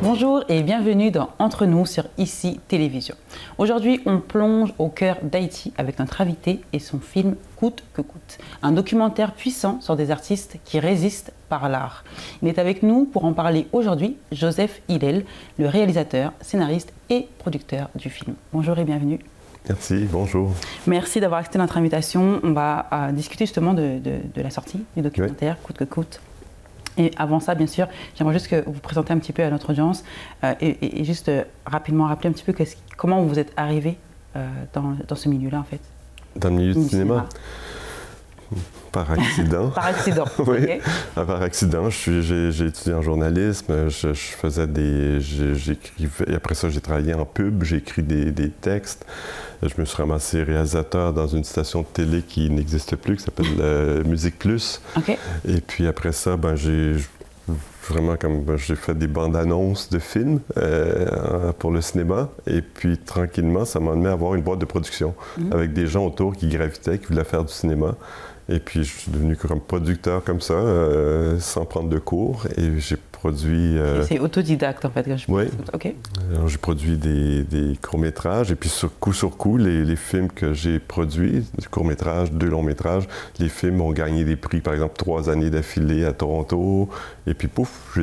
Bonjour et bienvenue dans Entre nous sur ICI Télévision. Aujourd'hui, on plonge au cœur d'Haïti avec notre invité et son film Coûte que coûte, un documentaire puissant sur des artistes qui résistent par l'art. Il est avec nous pour en parler aujourd'hui, Joseph Hillel, le réalisateur, scénariste et producteur du film. Bonjour et bienvenue. Merci, bonjour. Merci d'avoir accepté notre invitation. On va discuter justement de la sortie du documentaire Coûte que coûte. Et avant ça, bien sûr, j'aimerais juste que vous vous présentez un petit peu à notre audience et juste rapidement rappeler un petit peu comment vous êtes arrivé dans ce milieu-là, en fait. Dans le milieu du cinéma? Par accident. Par accident, oui, okay. Par accident. J'ai étudié en journalisme, je faisais j'écrivais, et après ça, j'ai travaillé en pub, j'ai écrit des textes. Je me suis ramassé réalisateur dans une station de télé qui n'existe plus, qui s'appelle Musique Plus. Okay. Et puis après ça, j'ai fait des bandes annonces de films pour le cinéma. Et puis tranquillement, ça m'a amené à avoir une boîte de production avec des gens autour qui gravitaient, qui voulaient faire du cinéma. Et puis je suis devenu comme producteur comme ça, sans prendre de cours. Et j'ai produit... C'est autodidacte en fait. Oui. Okay. Alors j'ai produit des courts-métrages. Et puis sur coup, les films que j'ai produits, des courts-métrages, 2 longs-métrages, les films ont gagné des prix, par exemple 3 années d'affilée à Toronto. Et puis pouf,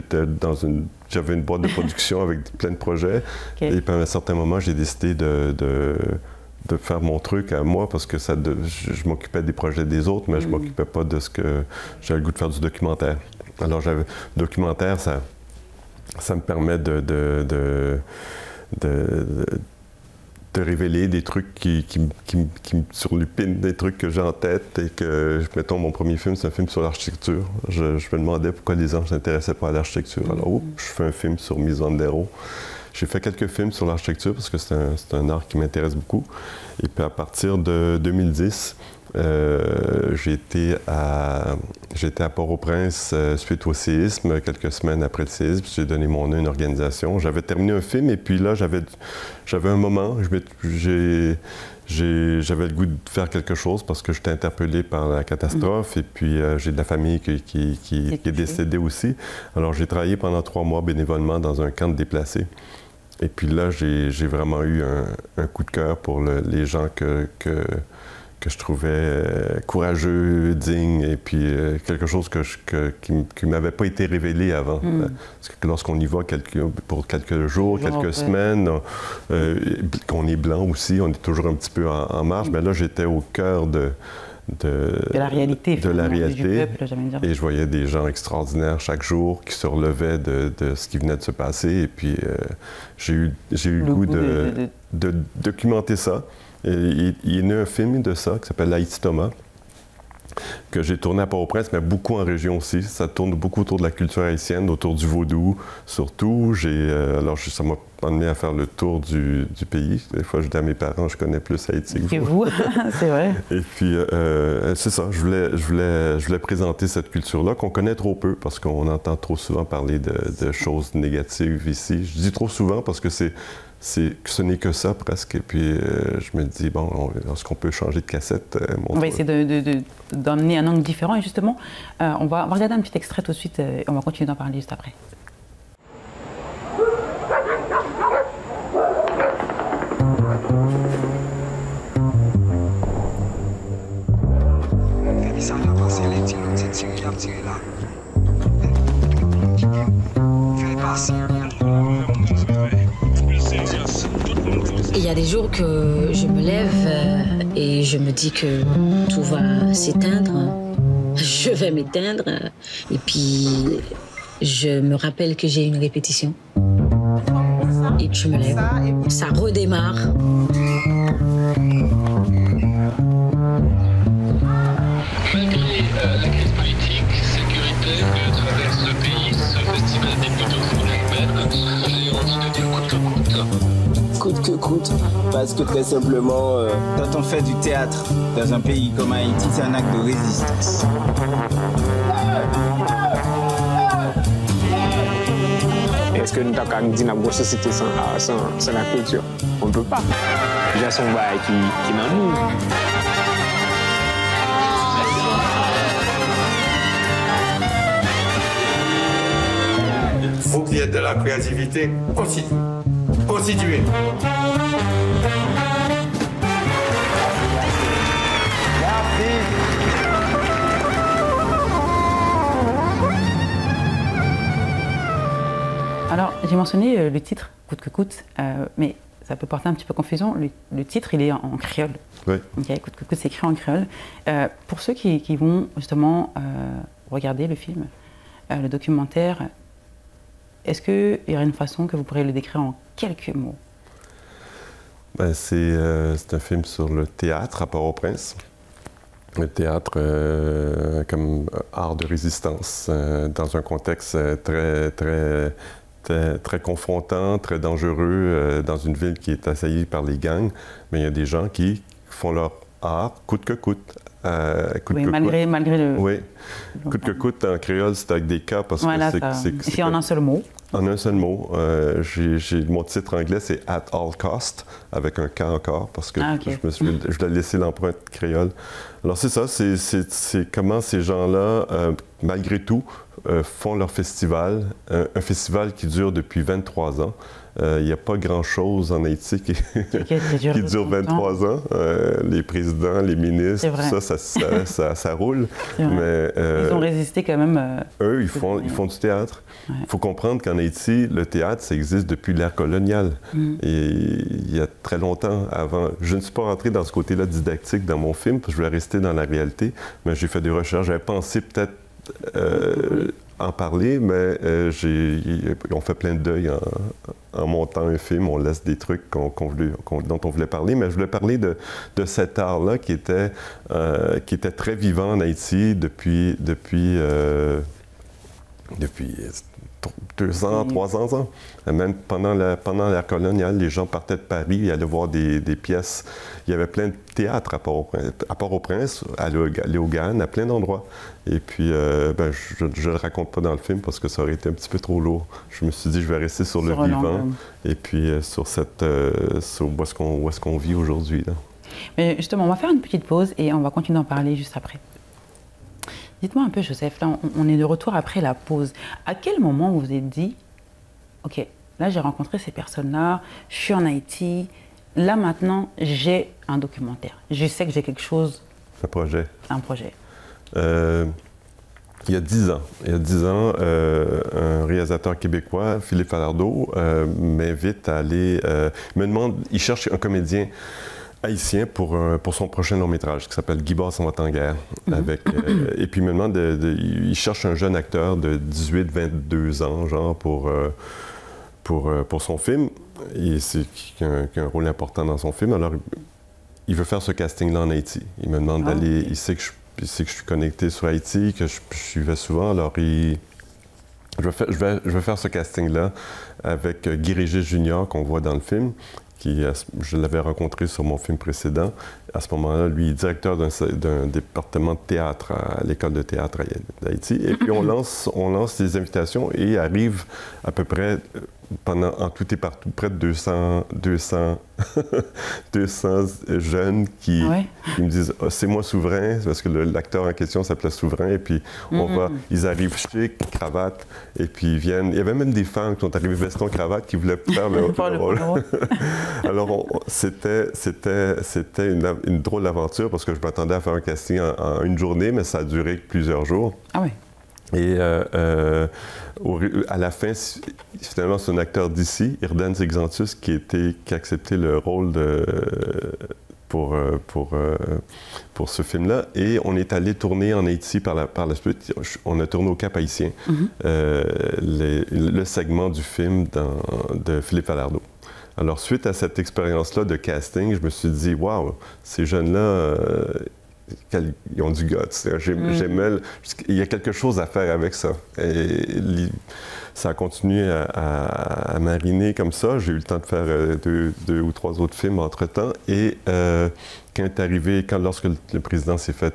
j'avais une boîte de production avec plein de projets. Okay. Et puis à un certain moment, j'ai décidé de faire mon truc à moi parce que je m'occupais des projets des autres, mais je ne m'occupais pas de ce que j'avais le goût de faire du documentaire. Alors, le documentaire, ça me permet de révéler des trucs qui me surlupinent, des trucs que j'ai en tête et que, mettons, mon premier film, c'est un film sur l'architecture. Je me demandais pourquoi les gens ne s'intéressaient pas à l'architecture. Alors, je fais un film sur Misandero. J'ai fait quelques films sur l'architecture parce que c'est un art qui m'intéresse beaucoup. Et puis à partir de 2010, j'ai été à Port-au-Prince suite au séisme, quelques semaines après le séisme. J'ai donné mon nom à une organisation. J'avais terminé un film et puis là, j'avais un moment, j'avais le goût de faire quelque chose parce que j'étais interpellé par la catastrophe et puis j'ai de la famille qui est décédée aussi. Alors j'ai travaillé pendant 3 mois bénévolement dans un camp de déplacés. Et puis là, j'ai vraiment eu un coup de cœur pour les gens que je trouvais courageux, dignes, et puis quelque chose qui ne m'avait pas été révélé avant. Parce que lorsqu'on y va pour quelques jours, quelques semaines, qu'on est blanc aussi, on est toujours un petit peu en marge, mais là, j'étais au cœur de la réalité. Du peuple, et je voyais des gens extraordinaires chaque jour qui se relevaient de ce qui venait de se passer. Et puis, j'ai eu le goût de documenter ça. Et il y a eu un film de ça qui s'appelle Haïti Thomas, que j'ai tourné à Port-au-Prince, mais beaucoup en région aussi. Ça tourne beaucoup autour de la culture haïtienne, autour du vaudou, surtout. Alors, ça m'a amené à faire le tour du pays. Des fois, je dis à mes parents, je connais plus Haïti que vous. C'est vrai. Et puis, c'est ça. Je voulais présenter cette culture-là qu'on connaît trop peu, parce qu'on entend trop souvent parler de choses négatives ici. Je dis trop souvent parce que ce n'est que ça, presque. Et puis, je me dis, bon, est-ce qu'on peut changer de cassette? On va essayer d'emmener un angle différent. Et justement, on va regarder un petit extrait tout de suite et on va continuer d'en parler juste après. Il y a des jours que je me lève et je me dis que tout va s'éteindre. Je vais m'éteindre et puis je me rappelle que j'ai une répétition. Et je me lève. Ça redémarre. Malgré la crise politique, sécuritaire que traverse le pays, ce festival n'est plutôt pour l'humaine. J'ai envie de dire coûte que coûte. Coûte que coûte, parce que très simplement, quand on fait du théâtre dans un pays comme Haïti, c'est un acte de résistance. Est-ce que nous avons dit dans notre société sans la culture? On ne peut pas. Déjà, son bail qui est dans nous. Vous qui êtes de la créativité, continuez. Alors, j'ai mentionné le titre, Coûte que coûte, mais ça peut porter un petit peu confusion. Le titre, il est en créole. Oui. Okay, Coûte que coûte, c'est écrit en créole. Pour ceux qui vont justement regarder le film, le documentaire, est-ce qu'il y aurait une façon que vous pourriez le décrire en quelques mots? Ben, c'est un film sur le théâtre à Port-au-Prince. Le théâtre comme art de résistance dans un contexte très confrontant, très dangereux, dans une ville qui est assaillie par les gangs. Mais il y a des gens qui font leur art coûte que coûte. Oui, malgré le... Oui. Coûte que coûte, en créole, c'est avec des cas parce voilà, que c'est en un seul mot. En un seul mot. Mon titre anglais, c'est « At all cost », avec un K encore, parce que je voulais laisser l'empreinte créole. Alors c'est ça, c'est comment ces gens-là, malgré tout, font leur festival, un festival qui dure depuis 23 ans. Il n'y a pas grand-chose en Haïti qui dure 23 ans. Les présidents, les ministres, ça roule. Mais, ils ont résisté quand même. Eux, ils font du théâtre. Il faut comprendre qu'en Haïti, le théâtre, ça existe depuis l'ère coloniale. Et il y a très longtemps avant. Je ne suis pas rentré dans ce côté-là didactique dans mon film, parce que je voulais rester dans la réalité. Mais j'ai fait des recherches. J'avais pensé peut-être en parler, mais on fait plein de deuil en montant un film. On laisse des trucs dont on voulait parler, mais je voulais parler de cet art-là qui était très vivant en Haïti depuis 200, 300 ans. Même pendant l'ère coloniale, les gens partaient de Paris et allaient voir des pièces. Il y avait plein de théâtres à Port-au-Prince, à Léogane, à plein d'endroits. Et puis, je ne le raconte pas dans le film parce que ça aurait été un petit peu trop lourd. Je me suis dit, je vais rester sur le vivant et puis sur où est-ce qu'on vit aujourd'hui. Mais justement, on va faire une petite pause et on va continuer d'en parler juste après. Dites-moi un peu, Joseph, là, on est de retour après la pause. À quel moment vous vous êtes dit, OK, là, j'ai rencontré ces personnes-là, je suis en Haïti, là, maintenant, j'ai un documentaire. Je sais que j'ai quelque chose... Un projet. Un projet. Il y a 10 ans, un réalisateur québécois, Philippe Falardeau, m'invite à aller... il cherche un comédien haïtien pour son prochain long-métrage qui s'appelle Guy Basse s'en va en guerre. Et puis il me demande il cherche un jeune acteur de 18-22 ans, genre, pour son film. Et qui a un rôle important dans son film. Alors, il veut faire ce casting-là en Haïti. Il me demande d'aller... Il sait que je suis connecté sur Haïti, que je suivais souvent. Alors, je vais faire ce casting-là avec Guy Régis Junior, qu'on voit dans le film. Je l'avais rencontré sur mon film précédent. À ce moment-là, lui, il est directeur d'un département de théâtre à l'école de théâtre d'Haïti. Et puis, on lance des invitations et arrive à peu près, en tout et partout, près de 200 jeunes qui me disent « c'est moi Souverain », parce que l'acteur en question s'appelait Souverain. Et puis, ils arrivent chic, cravate, et puis ils viennent. Il y avait même des femmes qui sont arrivées veston, cravate, qui voulaient faire le rôle. Alors, c'était une drôle d'aventure parce que je m'attendais à faire un casting en une journée, mais ça a duré plusieurs jours. Ah oui. Et à la fin, finalement, c'est un acteur d'ici, Irdan Zigzantius, qui a accepté le rôle pour ce film-là. Et on est allé tourner en Haïti par la suite. On a tourné au Cap-Haïtien, le segment du film de Philippe Falardeau. Alors, suite à cette expérience-là de casting, je me suis dit, waouh, ces jeunes-là, ils ont du guts. Il y a quelque chose à faire avec ça. Et ça a continué à mariner comme ça. J'ai eu le temps de faire deux ou trois autres films entre-temps. Et lorsque le président s'est fait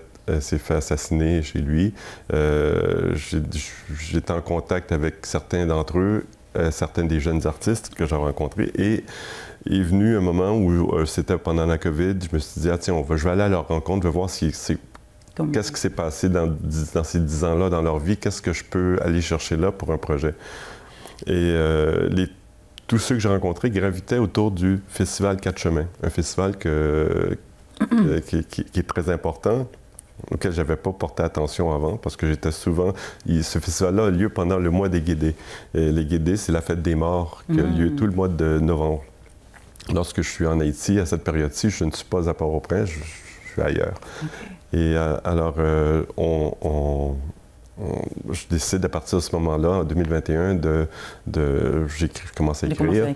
assassiner chez lui, j'étais en contact avec certains d'entre eux, certains des jeunes artistes que j'ai rencontrés. Et il est venu un moment où c'était pendant la COVID, je me suis dit, tiens, je vais aller à leur rencontre, je vais voir qu'est-ce qui s'est passé dans ces 10 ans-là dans leur vie, qu'est-ce que je peux aller chercher là pour un projet. Et tous ceux que j'ai rencontrés gravitaient autour du festival Quatre Chemins, un festival qui est très important, auquel je n'avais pas porté attention avant, parce que j'étais souvent... ce festival-là a lieu pendant le mois des Guédés. Et les Guédés, c'est la fête des morts qui a lieu tout le mois de novembre. Lorsque je suis en Haïti, à cette période-ci, je ne suis pas à Port-au-Prince, je suis ailleurs. Et alors, je décide à partir de ce moment-là, en 2021, j'ai commencé à écrire.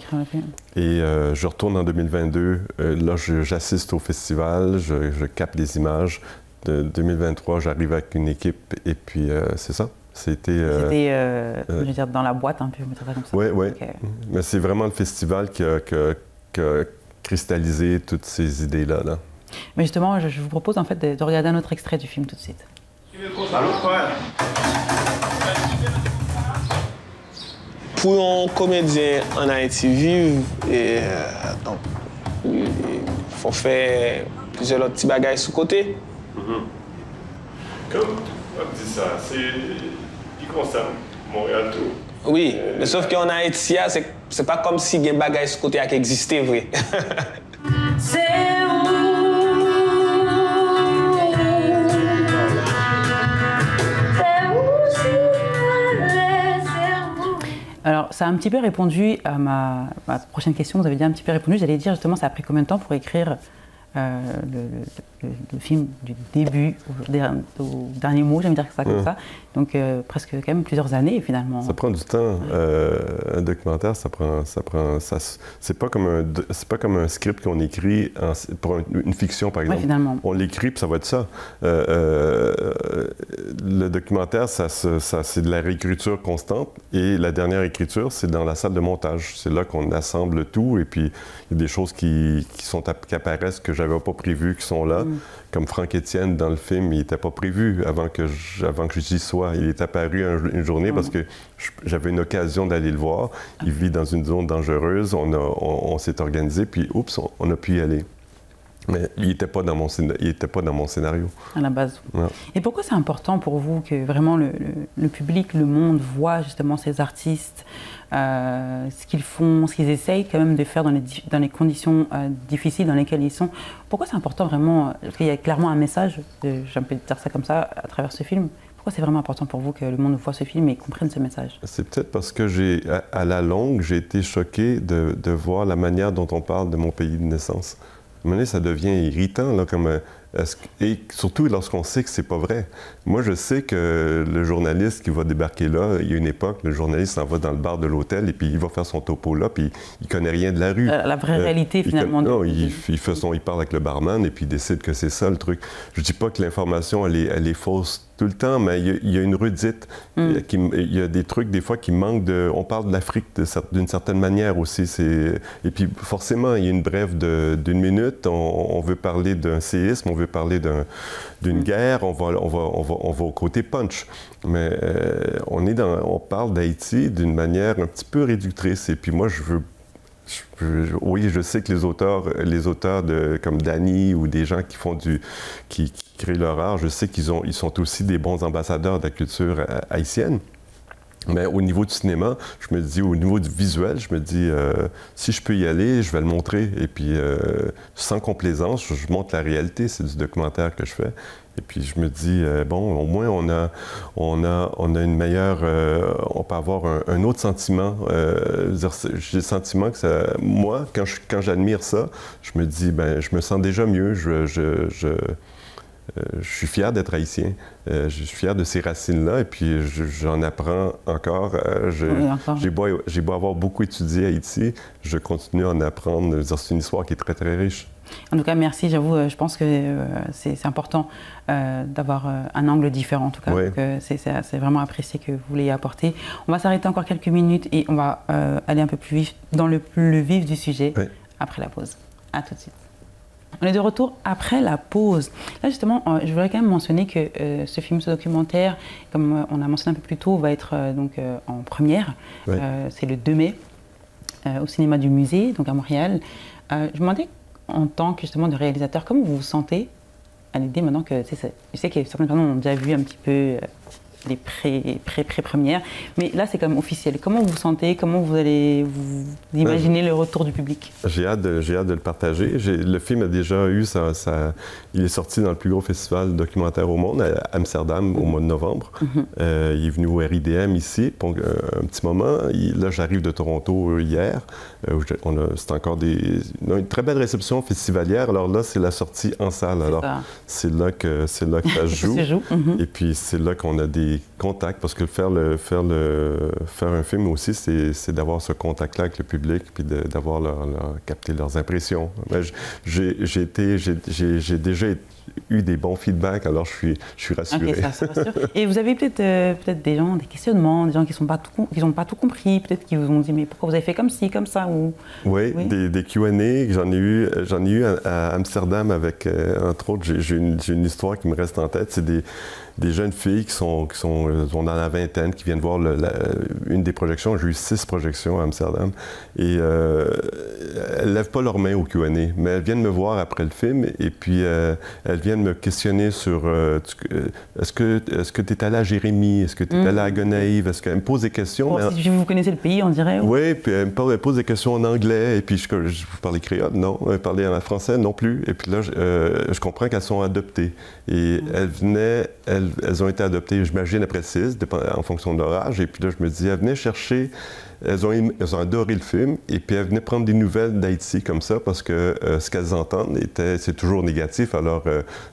Et je retourne en 2022. Là, j'assiste au festival, je capte des images. De 2023, j'arrive avec une équipe et puis c'est ça. C'était, je veux dire, dans la boîte un peu, mettre ça comme ça. Oui, oui. Okay. Mais c'est vraiment le festival qui a cristallisé toutes ces idées-là. Là. Mais justement, je vous propose en fait de regarder un autre extrait du film tout de suite. Pour un comédien en Haïti vivre, il faut faire plusieurs autres petits bagages sous côté. Comme on dit ça, il concerne Montréal tout. Oui, mais sauf qu'en Haïti, c'est pas comme si il y a un bagage sous côté qui existait vrai. Alors, ça a un petit peu répondu à ma prochaine question. Vous avez déjà un petit peu répondu. J'allais dire justement, ça a pris combien de temps pour écrire le film du début au dernier mot, j'aime dire ça comme ça. Donc presque quand même plusieurs années finalement. Ça prend du temps. Un documentaire, c'est pas comme un script qu'on écrit pour une fiction par exemple. Ouais, finalement. On l'écrit puis ça va être ça. Le documentaire, c'est de la réécriture constante et la dernière écriture, c'est dans la salle de montage. C'est là qu'on assemble tout et puis il y a des choses qui apparaissent que j'avais pas prévues qui sont là. Comme Franck Étienne dans le film, il n'était pas prévu avant que j'y sois. Il est apparu une journée parce que j'avais une occasion d'aller le voir. Il vit dans une zone dangereuse. On s'est organisé, puis oups, on a pu y aller. Mais il n'était pas dans mon scénario. À la base. Ouais. Et pourquoi c'est important pour vous que vraiment le public, le monde voit justement ces artistes, ce qu'ils font, ce qu'ils essayent quand même de faire dans les conditions difficiles dans lesquelles ils sont. Pourquoi c'est important vraiment, parce qu'il y a clairement un message, j'ai un peu dire ça comme ça, à travers ce film. Pourquoi c'est vraiment important pour vous que le monde voit ce film et comprenne ce message? C'est peut-être parce que à la longue, j'ai été choqué de voir la manière dont on parle de mon pays de naissance. À un moment donné, ça devient irritant, là, et surtout lorsqu'on sait que c'est pas vrai. Moi, je sais que le journaliste qui va débarquer là, il y a une époque, le journaliste s'en va dans le bar de l'hôtel et puis il va faire son topo là, puis il connaît rien de la rue. La vraie réalité, finalement. Non, il parle avec le barman et puis il décide que c'est ça le truc. Je dis pas que l'information, elle est fausse tout le temps, mais il y a une redite. Il y a des trucs, des fois, qui manquent de... On parle de l'Afrique d'une certaine manière aussi. Et puis, forcément, il y a une brève d'une minute. On veut parler d'un séisme, on veut parler d'une guerre, on va au côté punch. Mais on parle d'Haïti d'une manière un petit peu réductrice. Et puis moi, oui, je sais que les auteurs comme Danny ou des gens qui créent leur art, je sais qu'ils sont aussi des bons ambassadeurs de la culture haïtienne. Mais au niveau du cinéma, je me dis, au niveau du visuel, je me dis, si je peux y aller, je vais le montrer. Et puis, sans complaisance, je montre la réalité. C'est du documentaire que je fais. Et puis, je me dis, bon, au moins, on a une meilleure... on peut avoir un autre sentiment. J'ai le sentiment que moi, quand j'admire ça, je me dis, ben, je me sens déjà mieux. Je suis fier d'être haïtien. Je suis fier de ces racines-là et puis j'en apprends encore. J'ai beau avoir beaucoup étudié Haïti, je continue à en apprendre. C'est une histoire qui est très, très riche. En tout cas, merci. J'avoue, je pense que c'est important d'avoir un angle différent, en tout cas. Oui. C'est vraiment apprécié que vous l'ayez apporté. On va s'arrêter encore quelques minutes et on va aller un peu plus vif dans le vif du sujet après la pause. À tout de suite. On est de retour après la pause. Là, justement, je voudrais quand même mentionner que ce documentaire, comme on a mentionné un peu plus tôt, va être en première. Oui. C'est le 2 mai au cinéma du musée, donc à Montréal. Je me demandais, en tant que justement de réalisateur, comment vous vous sentez à l'idée maintenant que, je sais que certaines personnes ont déjà vu un petit peu les pré-premières. Mais là, c'est quand même officiel. Comment vous vous sentez? Comment vous allez vous imaginer le retour du public? J'ai hâte de le partager. Le film a déjà eu il est sorti dans le plus gros festival documentaire au monde, à Amsterdam, au mois de novembre. Il est venu au RIDM ici pour un petit moment. Là, j'arrive de Toronto hier. C'est encore une très belle réception festivalière. Alors là, c'est la sortie en salle. Alors, c'est là que ça se joue. Et puis, c'est là qu'on a des contacts, parce que faire un film aussi, c'est d'avoir ce contact-là avec le public, puis d'avoir capter leurs impressions. J'ai déjà eu des bons feedbacks, alors je suis rassuré. OK, ça rassure. Et vous avez peut-être des questionnements, des gens qui n'ont pas tout compris, peut-être qui vous ont dit, mais pourquoi vous avez fait comme ci, comme ça, ou... Oui, des Q&A, j'en ai eu à Amsterdam avec, entre autres, j'ai une histoire qui me reste en tête, c'est des jeunes filles qui sont dans la vingtaine, qui viennent voir une des projections. J'ai eu 6 projections à Amsterdam. Et elles ne lèvent pas leurs mains au Q&A, mais elles viennent me voir après le film et puis elles viennent me questionner sur est-ce que tu es allé à Jérémie? Est-ce que tu es allé à Gonaïve? Est-ce qu'elles me posent des questions? Si vous connaissez le pays, on dirait. Oui, puis elles me posent des questions en anglais. Et puis je parlais créole? Non. Elles parlaient en français? Non plus. Et puis là, je comprends qu'elles sont adoptées. Et elles ont été adoptées, j'imagine, après 6, en fonction de leur âge. Et puis là, je me dis, elles venaient chercher, elles ont adoré le film, et puis elles venaient prendre des nouvelles d'Haïti comme ça, parce que ce qu'elles entendent, c'est toujours négatif. Alors,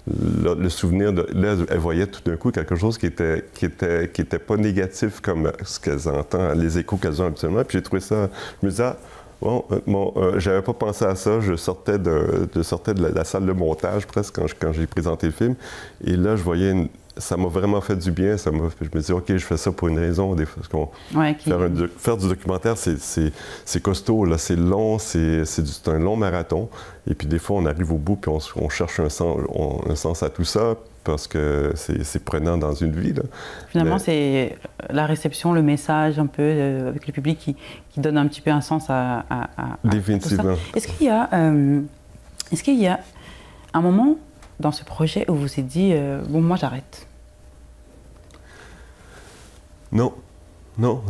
le souvenir, là, elles voyaient tout d'un coup quelque chose qui était pas négatif comme ce qu'elles entendent, les échos qu'elles ont habituellement. Puis j'ai trouvé ça, je me disais, j'avais pas pensé à ça. Je sortais de la salle de montage presque quand j'ai présenté le film. Et là, je voyais ça m'a vraiment fait du bien. Je me dis, OK, je fais ça pour une raison. Parce faire du documentaire, c'est costaud, là, c'est long, c'est un long marathon. Et puis des fois, on arrive au bout puis on cherche un sens à tout ça, parce que c'est prenant dans une vie. Là. Finalement, c'est la réception, le message un peu avec le public qui donne un petit peu un sens à Définitivement. tout ça. Est-ce qu'il y a un moment dans ce projet où vous vous êtes dit, bon, moi j'arrête? Non. Non,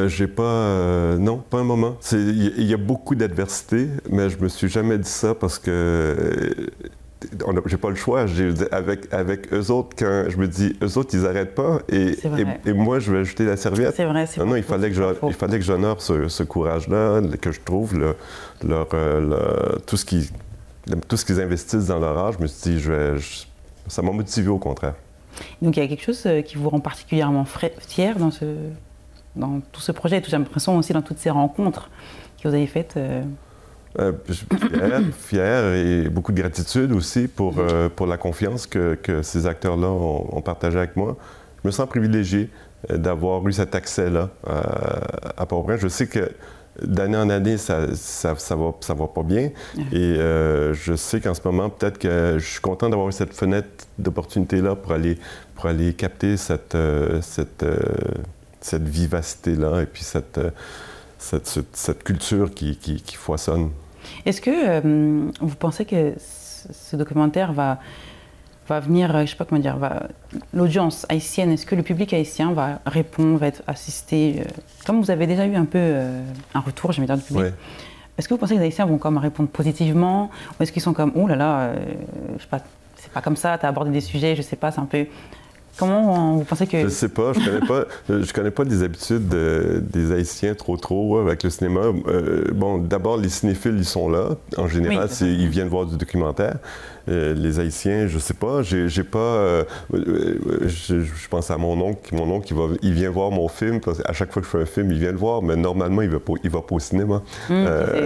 j'ai pas... non, pas un moment. Il y a beaucoup d'adversité, mais je me suis jamais dit ça parce que... j'ai pas le choix. Avec eux autres, quand je me dis, eux autres, ils n'arrêtent pas et moi, je vais ajouter la serviette. C'est vrai, c'est non, il fallait que j'honore ce courage-là, que je trouve tout ce qu'ils investissent dans leur art. Je me suis dit, ça m'a motivé au contraire. Donc, il y a quelque chose qui vous rend particulièrement fier dans tout ce projet, et j'ai l'impression aussi dans toutes ces rencontres que vous avez faites fier et beaucoup de gratitude aussi pour la confiance que ces acteurs-là ont partagée avec moi. Je me sens privilégié d'avoir eu cet accès-là à Port-au-Prince. Je sais que d'année en année, ça va pas bien. Et je sais qu'en ce moment, peut-être que je suis content d'avoir eu cette fenêtre d'opportunité-là pour aller capter cette vivacité-là et puis cette culture qui foisonne. Est-ce que vous pensez que ce documentaire va venir, je sais pas comment dire, l'audience haïtienne, est-ce que le public haïtien va répondre, va être assisté, comme vous avez déjà eu un peu un retour, j'aime dire, du public. Ouais. Est-ce que vous pensez que les Haïtiens vont comme répondre positivement, ou est-ce qu'ils sont comme, oh là là, je sais pas, c'est pas comme ça, tu as abordé des sujets, je sais pas, c'est un peu... Comment vous pensez que... Je sais pas, je connais pas les habitudes des Haïtiens trop avec le cinéma. Bon, d'abord, les cinéphiles, ils sont là. En général, ils viennent voir du documentaire. Les Haïtiens, je sais pas, j'ai pas... je pense à mon oncle il vient voir mon film, parce qu'à chaque fois que je fais un film, il vient le voir, mais normalement, il va pas au cinéma. Okay.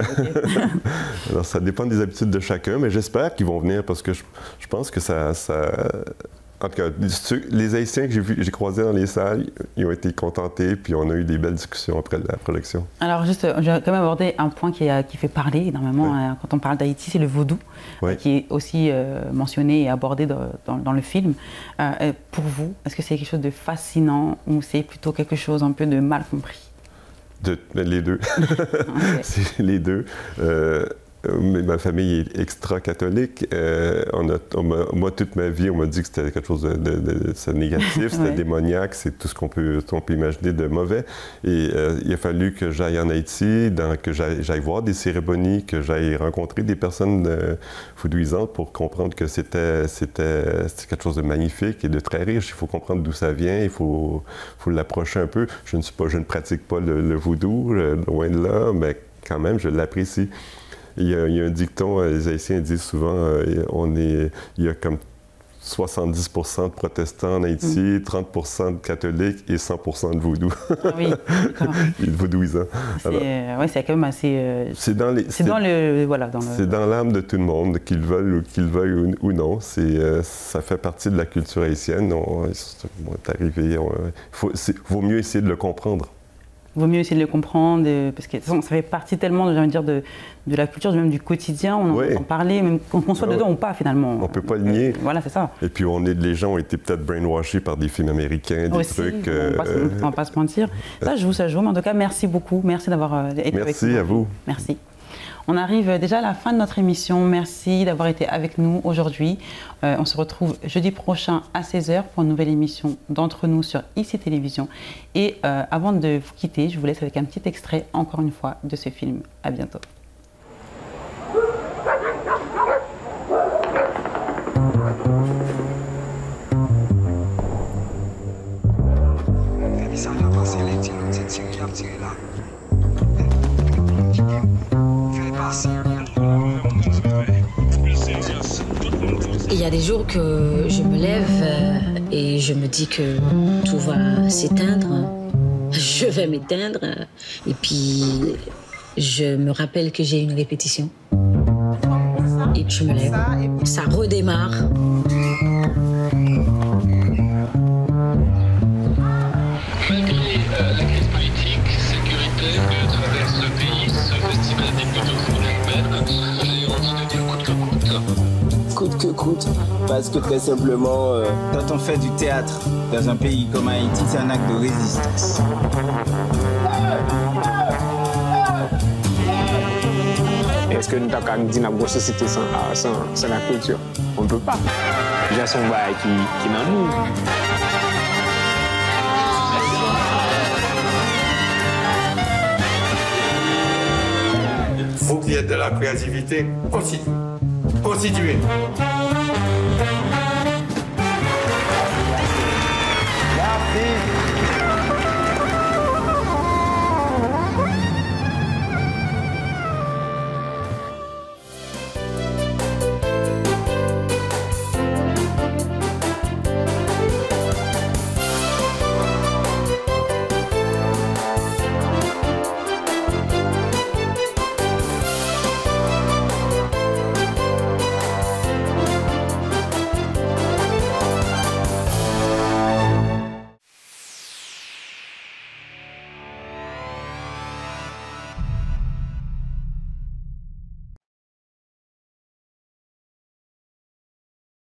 Alors, ça dépend des habitudes de chacun, mais j'espère qu'ils vont venir, parce que je pense que ça... En tout cas, les Haïtiens que j'ai croisés dans les salles, ils ont été contentés, puis on a eu des belles discussions après la projection. Alors juste, je vais quand même aborder un point qui fait parler énormément quand on parle d'Haïti, c'est le vaudou, qui est aussi mentionné et abordé dans le film. Pour vous, est-ce que c'est quelque chose de fascinant ou c'est plutôt quelque chose un peu de mal compris? Les deux. Okay. C'est les deux. ma famille est extra-catholique. Moi, toute ma vie, on m'a dit que c'était quelque chose de négatif, c'était démoniaque, c'est tout ce qu'on peut imaginer de mauvais. Et il a fallu que j'aille en Haïti, que j'aille voir des cérémonies, que j'aille rencontrer des personnes foudouisantes pour comprendre que c'était quelque chose de magnifique et de très riche. Il faut comprendre d'où ça vient, il faut l'approcher un peu. Je ne pratique pas le vaudou, loin de là, mais quand même, je l'apprécie. Il y a un dicton, les Haïtiens disent souvent, il y a comme 70% de protestants en Haïti, 30% de catholiques et 100% de vaudou. Ah oui, d'accord. Et de vaudouisants. C'est quand même assez... C'est dans l'âme de tout le monde, qu'ils veuillent ou non. Ça fait partie de la culture haïtienne. On est arrivé... vaut mieux essayer de le comprendre. Vaut mieux essayer de le comprendre, parce que ça fait partie tellement, j'ai envie de dire, de la culture, même du quotidien. On en parlait, même qu'on soit dedans ou pas, finalement. On ne peut pas le nier. Voilà, c'est ça. Et puis, les gens ont été peut-être brainwashés par des films américains, des trucs... On ne va pas se mentir. Ça joue. Mais en tout cas, merci beaucoup. Merci d'avoir été avec nous. Merci à vous. Merci. On arrive déjà à la fin de notre émission. Merci d'avoir été avec nous aujourd'hui. On se retrouve jeudi prochain à 16h pour une nouvelle émission d'Entre nous sur ICI Télévision. Et avant de vous quitter, je vous laisse avec un petit extrait, encore une fois, de ce film. À bientôt. Il y a des jours que je me lève et je me dis que tout va s'éteindre. Je vais m'éteindre et puis je me rappelle que j'ai une répétition. Et je me lève, ça redémarre. Malgré la crise politique, sécuritaire que traverse le pays, ce festival n'est plutôt pour l'Allemagne. J'ai envie de dire coûte que coûte. Coûte que coûte, parce que très simplement, quand on fait du théâtre dans un pays comme Haïti, c'est un acte de résistance. Est-ce que nous avons dit dans la société sans la culture? On ne peut pas. Il y a son bail qui est dans nous. Faut qu'il y ait de la créativité. Constituer.